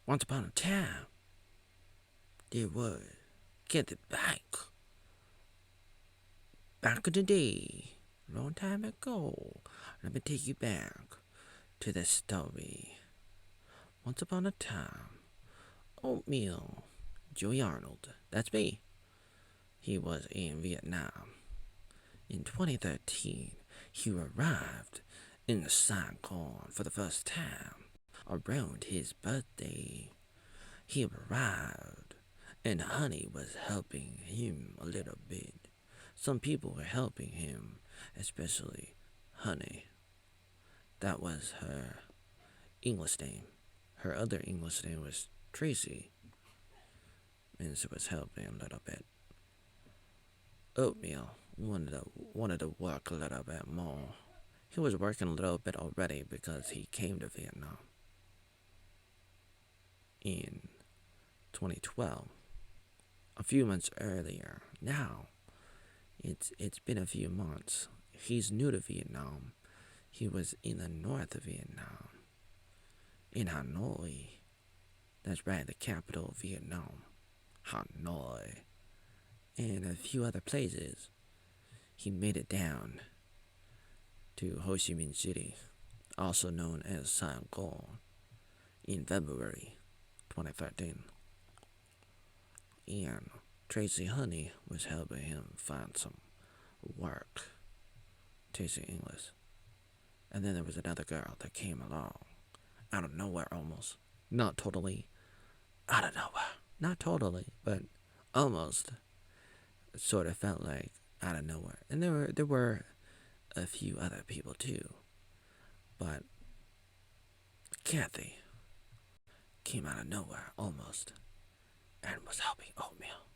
Once upon a time, there was. Get it back. Back in the day. Long time ago. Let me take you back to the story. Once upon a time, Oatmeal, Joey Arnold, that's me. He was in Vietnam. In 2013, he arrived in Saigon for the first time around his birthday. He arrived, and Honey was helping him a little bit. Some people were helping him, especially Honey. That was her English name. Her other English name was Tracy, and she was helping a little bit. Oatmeal wanted to work a little bit more. He was working a little bit already because he came to Vietnam in 2012, a few months earlier. Now, it's been a few months. He's new to Vietnam. He was in the north of Vietnam, in Hanoi. That's right, the capital of Vietnam, Hanoi, and a few other places. He made it down to Ho Chi Minh City, also known as Saigon, in February 2013. And Tracy Honey was helping him find some work, teaching English. And then there was another girl that came along, out of nowhere almost. Not totally out of nowhere. Not totally, but almost. It sort of felt like out of nowhere. And there were a few other people too. But Kathy came out of nowhere almost and was helping Oatmeal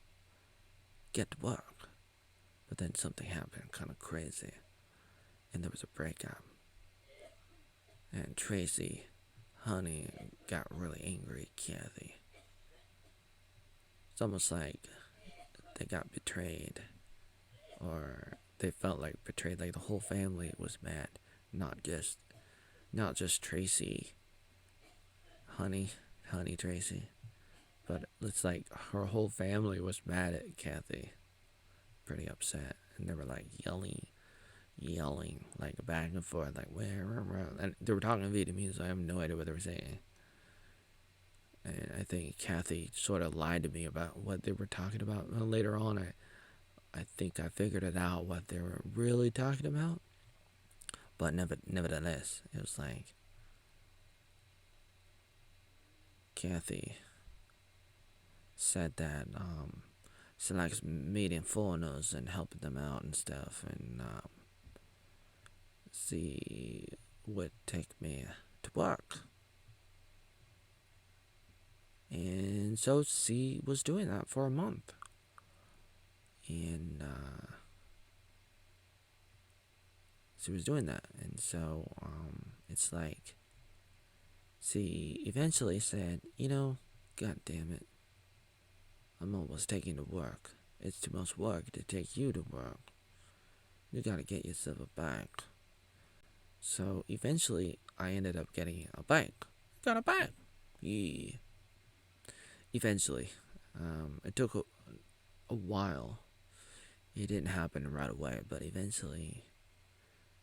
get to work. But then something happened kind of crazy. And there was a breakup. And Tracy, Honey, got really angry at Kathy. It's almost like they got betrayed. Or they felt like betrayed, like the whole family was mad. Not just Tracy, Honey Tracy. But it's like her whole family was mad at Kathy. Pretty upset. And they were like yelling like back and forth, like where, and they were talking in Vietnamese. So I have no idea what they were saying. And I think Kathy sort of lied to me about what they were talking about. And later on, I think I figured it out what they were really talking about. But nevertheless, it was like Kathy said that she likes meeting foreigners and helping them out and stuff, and she would take me to work. And so she was doing that for a month. And she was doing that. And so it's like she eventually said, God damn it, I'm almost taking to work. It's too much work to take you to work. You gotta get yourself a bike. So eventually I ended up getting a bike. Got a bike. Yeah. Eventually. It took a while. It didn't happen right away, but eventually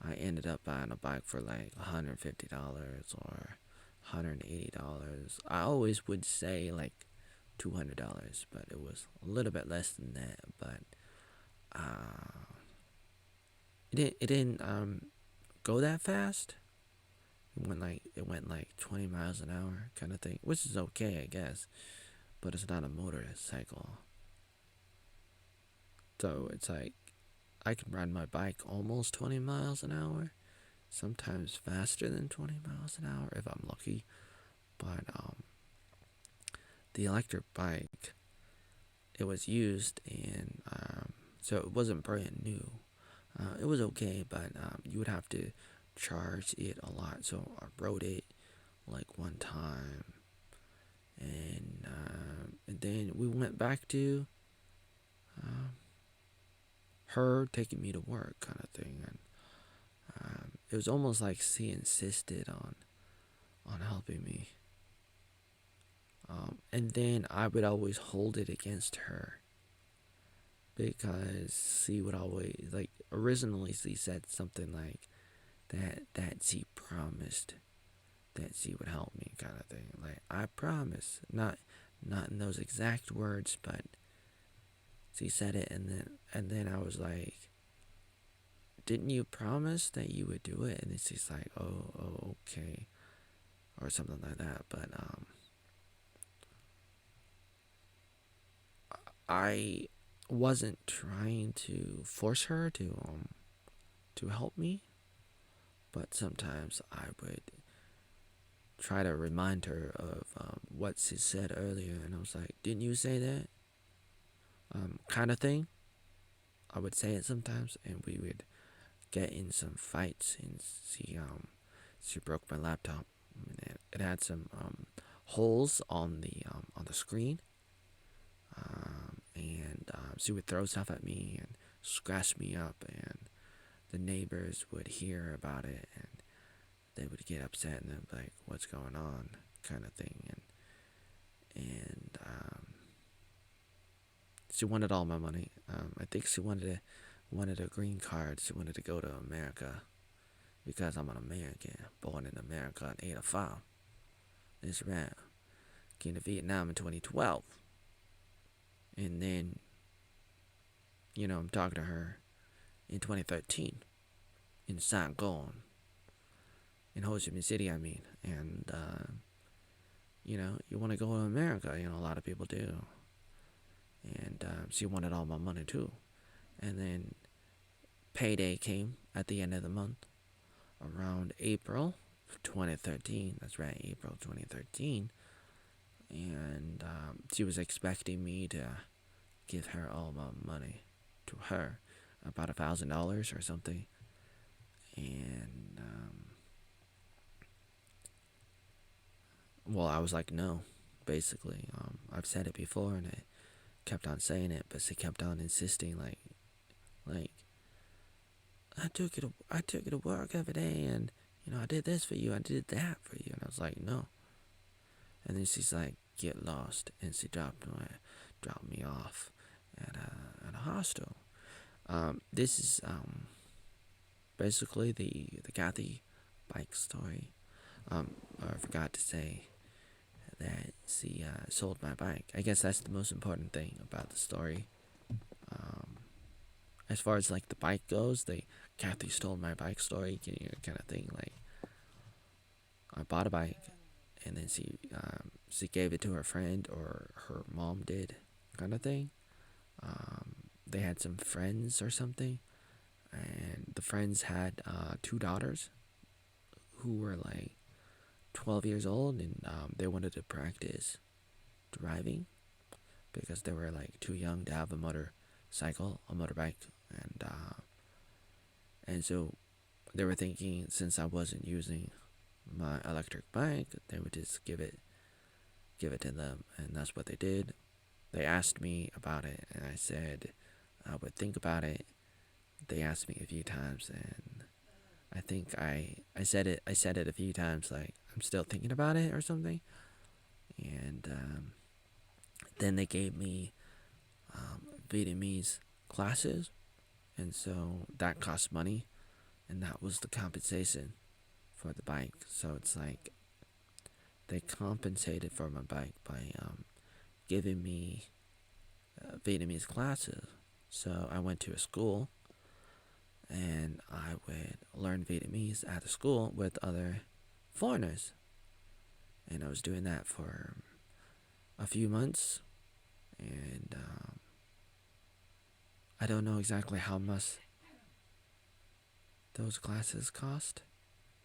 I ended up buying a bike for like $150 or $180. I always would say like $200, but it was a little bit less than that. But it didn't go that fast. It went like 20 miles an hour kind of thing, which is okay, I guess. But it's not a motorcycle, so it's like I can ride my bike almost 20 miles an hour, sometimes faster than 20 miles an hour if I'm lucky. But the electric bike, it was used, and so it wasn't brand new. It was okay, but you would have to charge it a lot. So I rode it like one time, and then we went back to her taking me to work, kind of thing. And it was almost like she insisted on helping me and then I would always hold it against her because she would always like originally she said something like that she promised that she would help me kind of thing. Like I promise, not in those exact words, but she said it, and then I was like, didn't you promise that you would do it? And then she's like, oh, okay, or something like that. But I wasn't trying to force her to help me, but sometimes I would try to remind her of what she said earlier, and I was like, didn't you say that? Kind of thing. I would say it sometimes, and we would get in some fights, and she broke my laptop. It had some holes on the screen, and she would throw stuff at me and scratch me up, and the neighbors would hear about it, and they would get upset, and they'd be like, "What's going on?" kind of thing, and she wanted all my money. I think she wanted a green card. She wanted to go to America because I'm an American, born in America in '85. That's right. Came to Vietnam in 2012, and then I'm talking to her in 2013 in Saigon, in Ho Chi Minh City. I mean, and you want to go to America. A lot of people do, and she wanted all my money too. And then payday came at the end of the month, around April 2013. That's right, April 2013. And she was expecting me to give her all my money to her, about $1,000 or something. And well, I was like, no, basically. I've said it before, and I kept on saying it, but she kept on insisting, like I took you to work every day, and I did this for you, I did that for you, and I was like, no. And then she's like, get lost, and she dropped me off at a hostel. This is basically the Kathy bike story. I forgot to say that she sold my bike. I guess that's the most important thing about the story. Um, as far as like the bike goes, the Kathy stole my bike story, kind of thing. Like I bought a bike, and then she gave it to her friend, or her mom did, kind of thing. They had some friends or something, and the friends had two daughters who were like 12 years old, and they wanted to practice driving because they were like too young to have a motorbike, and so they were thinking, since I wasn't using my electric bike, they would just give it to them, and that's what they did. They asked me about it, and I said I would think about it. They asked me a few times, and I think I said it a few times, like I'm still thinking about it or something. And then they gave me Vietnamese classes, and so that cost money, and that was the compensation for the bike. So it's like they compensated for my bike by giving me Vietnamese classes. So I went to a school, and I would learn Vietnamese at the school with other foreigners. And I was doing that for a few months, and I don't know exactly how much those classes cost,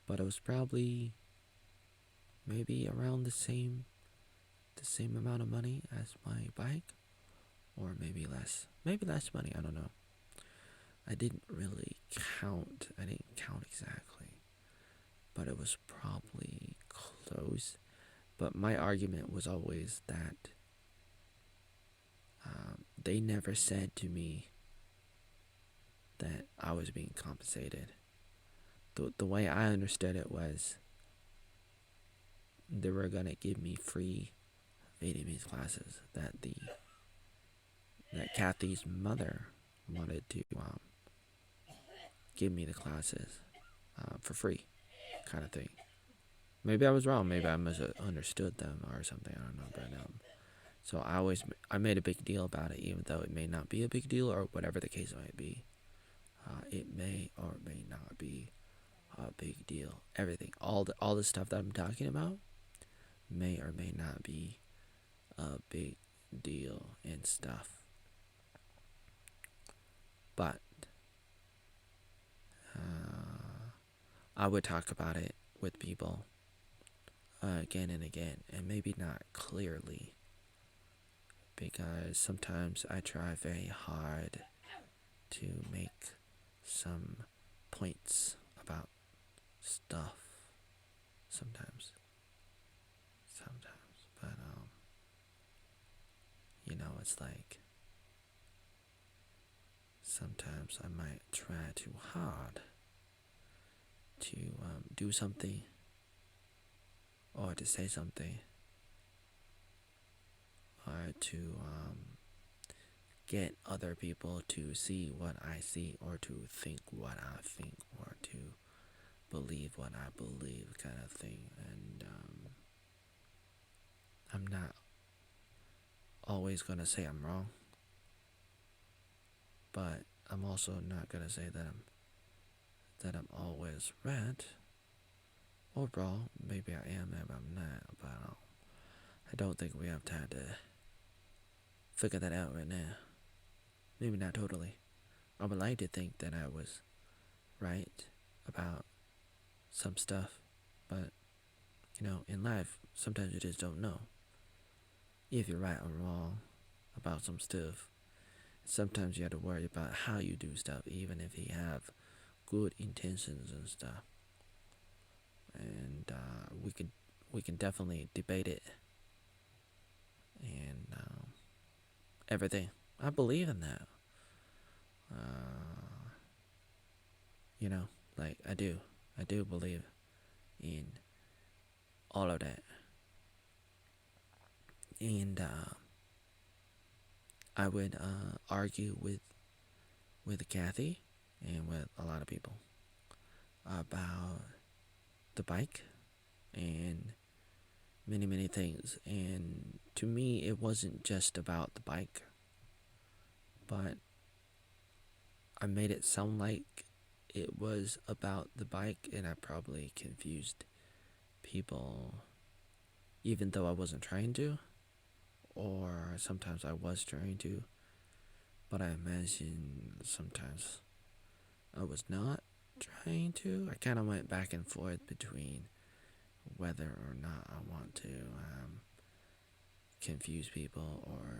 but it was probably maybe around the same amount of money as my bike, or maybe less money. I don't know. I didn't really count. I didn't count exactly, but it was probably close. But my argument was always that they never said to me that I was being compensated. The way I understood it was they were gonna give me free Vietnamese classes that Kathy's mother wanted to give me the classes for free, kind of thing. Maybe I was wrong. Maybe I misunderstood them or something. I don't know, but so I made a big deal about it, even though it may not be a big deal or whatever the case might be. It may or may not be a big deal. Everything, all the stuff that I'm talking about, may or may not be a big deal and stuff. But I would talk about it with people again and again, and maybe not clearly, because sometimes I try very hard to make some points about stuff. Sometimes, but it's like sometimes I might try too hard to do something or to say something or to get other people to see what I see or to think what I think or to believe what I believe, kind of thing. And I'm not always gonna say I'm wrong, but I'm also not gonna say that I'm always right or wrong. Maybe I am, maybe I'm not, but I don't think we have time to figure that out right now. Maybe not totally. I would like to think that I was right about some stuff, but in life, sometimes you just don't know if you're right or wrong about some stuff. Sometimes you have to worry about how you do stuff, even if you have good intentions and stuff. And we can definitely debate it and everything. I believe in that. Like I do believe in all of that. And I would argue with Kathy and with a lot of people about the bike and many things. And to me, it wasn't just about the bike, but I made it sound like it was about the bike, and I probably confused people, even though I wasn't trying to, or sometimes I was trying to, but I imagine sometimes I was not trying to. I kind of went back and forth between whether or not I want to confuse people or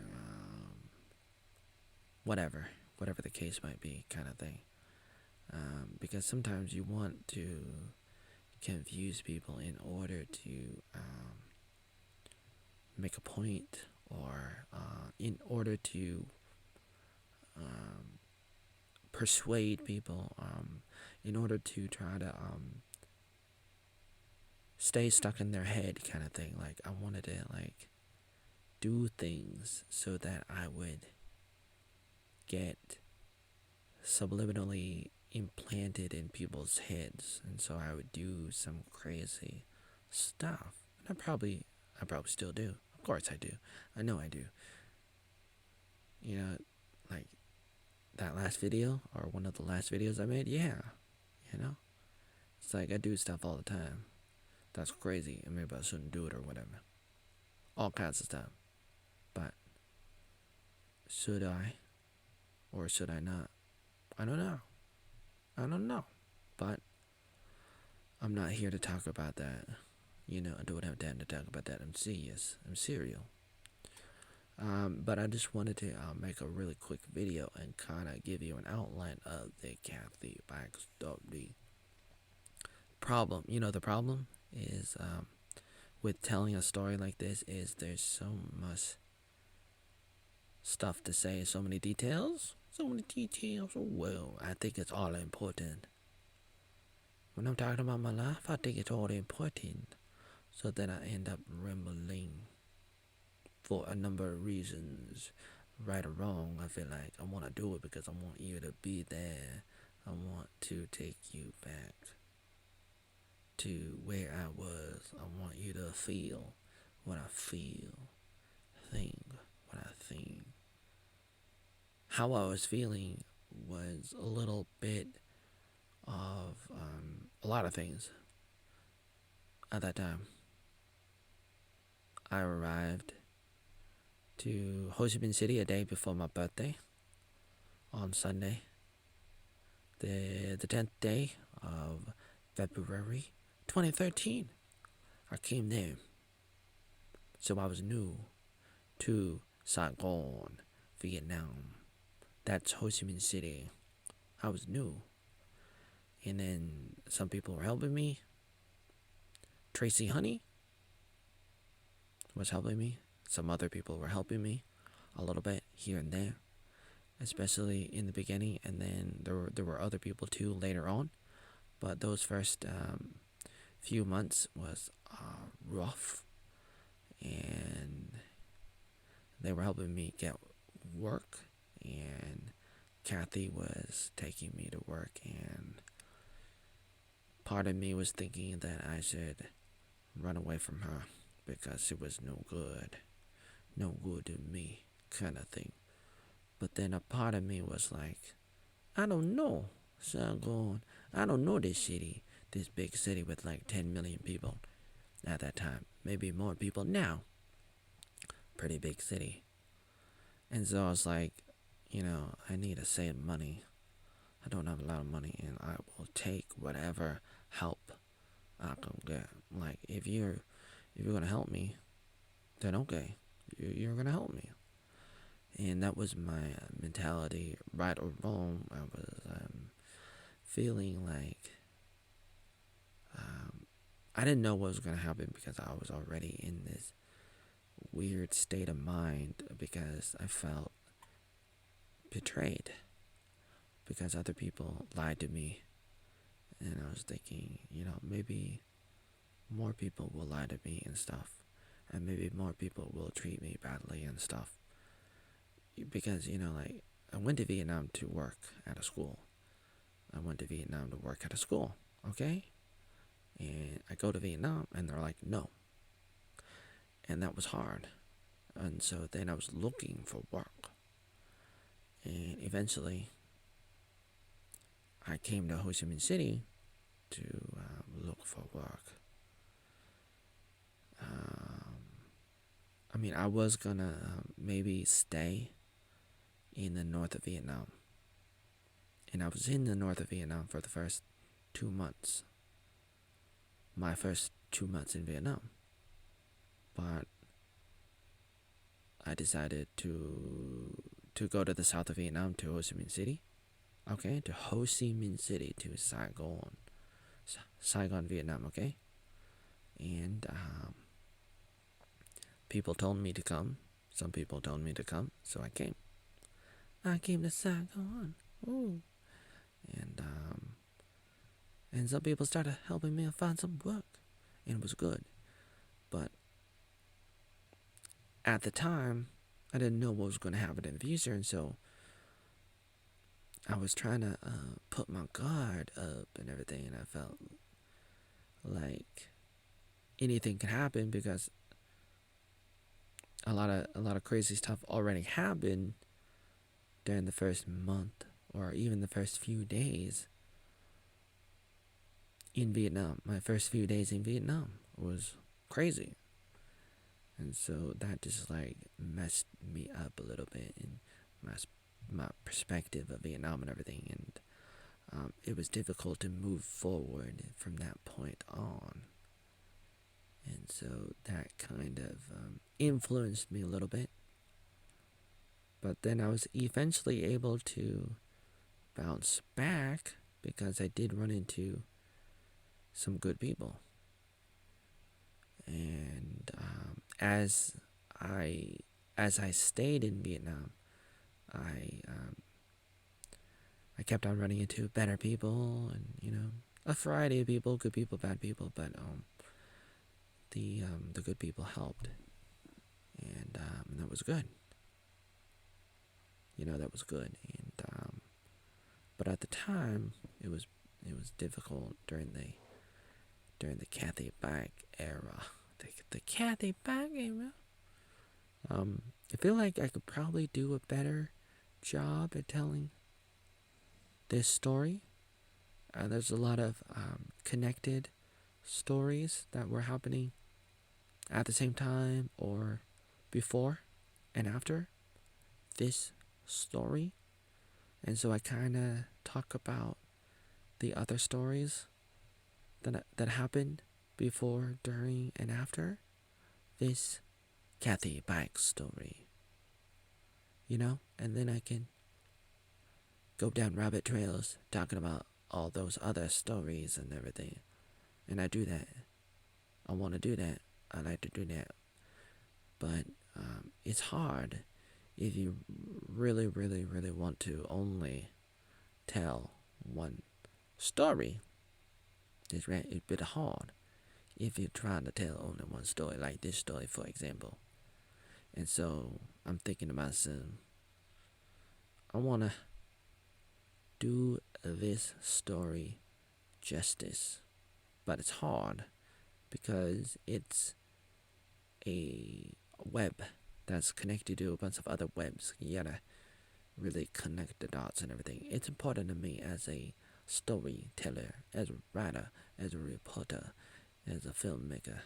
whatever the case might be, kind of thing. Because sometimes you want to confuse people in order to make a point, or in order to persuade people, in order to try to stay stuck in their head, kind of thing. Like I wanted to do things so that I would get subliminally implanted in people's heads, and so I would do some crazy stuff. And I probably still do. Of course I do. I know I do. Like that last video, or one of the last videos I made, yeah. It's like I do stuff all the time that's crazy, and maybe I shouldn't do it or whatever. All kinds of stuff. But should I or should I not? I don't know. But I'm not here to talk about that. I don't have time to talk about that. I'm serious. I'm serial. But I just wanted to make a really quick video and kind of give you an outline of the Kathy backstory. The problem is with telling a story like this is there's so much stuff to say, so many details. Oh, well, I think it's all important. When I'm talking about my life, I think it's all important. So then I end up rambling. for a number of reasons, right or wrong. I feel like I want to do it because I want you to be there. I want to take you back to where I was. I want you to feel what I feel, think what I think. How I was feeling was a little bit of a lot of things at that time. I arrived to Ho Chi Minh City a day before my birthday on Sunday, the 10th day of February 2013. I came there, so I was new to Saigon, Vietnam. That's Ho Chi Minh City. I was new. And then some people were helping me. Tracy Honey was helping me. Some other people were helping me a little bit here and there, especially in the beginning. And then there were other people too later on. But those first few months was rough. And they were helping me get work. And Kathy was taking me to work. And part of me was thinking that I should run away from her because it was no good to me, kind of thing. But then a part of me was like, I don't know, Saigon. I don't know this city, this big city with like 10 million people at that time. Maybe more people now. Pretty big city. And so I was like, I need to save money. I don't have a lot of money, and I will take whatever help I can get. Like, if you're gonna help me, then okay, you're gonna help me. And that was my mentality, right or wrong. I was feeling like I didn't know what was gonna happen because I was already in this weird state of mind because I felt betrayed because other people lied to me. And I was thinking, maybe more people will lie to me and stuff. And maybe more people will treat me badly and stuff. Because, I went to Vietnam to work at a school. Okay? And I go to Vietnam and they're like, no. And that was hard. And so then I was looking for work. And eventually, I came to Ho Chi Minh City to look for work. I was gonna maybe stay in the north of Vietnam. And I was in the north of Vietnam for the first 2 months. My first 2 months in Vietnam. But I decided to go to the south of Vietnam, to Ho Chi Minh City. Okay, to Ho Chi Minh City, to Saigon, Vietnam, okay? And people told me to come. Some people told me to come, so I came. I came to Saigon. Ooh. And some people started helping me find some work. And it was good. But at the time, I didn't know what was going to happen in the future, and so I was trying to put my guard up and everything, and I felt like anything could happen because a lot of crazy stuff already happened during the first month or even the first few days in Vietnam. My first few days in Vietnam was crazy. And so that just like messed me up a little bit in my perspective of Vietnam and everything. And it was difficult to move forward from that point on. And so that kind of influenced me a little bit. But then I was eventually able to bounce back because I did run into some good people. And as I stayed in Vietnam, I kept on running into better people, and a variety of people, good people, bad people. But the good people helped, and and that was good. That was good. And but at the time, it was difficult during the Kathy Bag era. The Kathy Bag era. I feel like I could probably do a better job at telling this story. There's a lot of connected stories that were happening at the same time or before and after this story. And so I kind of talk about the other stories that happened before, during, and after this Kathy Bike story. And then I can go down rabbit trails talking about all those other stories and everything. And I do that. I want to do that. I like to do that. But it's hard if you really, really, really want to only tell one story. It's a bit hard if you're trying to tell only one story, like this story, for example. And so I'm thinking about I want to do this story justice, but it's hard because it's a web that's connected to a bunch of other webs. You gotta really connect the dots and everything. It's important to me as a storyteller, as a writer, as a reporter, as a filmmaker,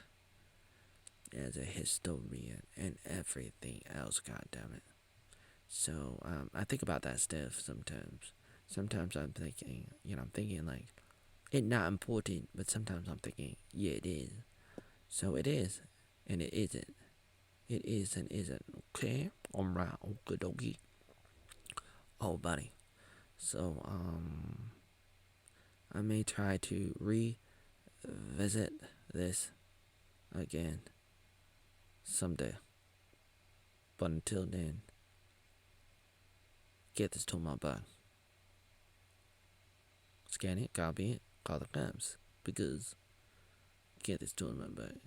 as a historian, and everything else. God damn it! So I think about that stuff sometimes. Sometimes I'm thinking, like it's not important, but sometimes I'm thinking, yeah, it is. So it is, and it isn't. It is and isn't. Okay, alright, okie dokie. Oh, buddy. So I may try to revisit this again someday. But until then, get this to my bag. Scan it, copy it, call the cops. Because get this to my bag.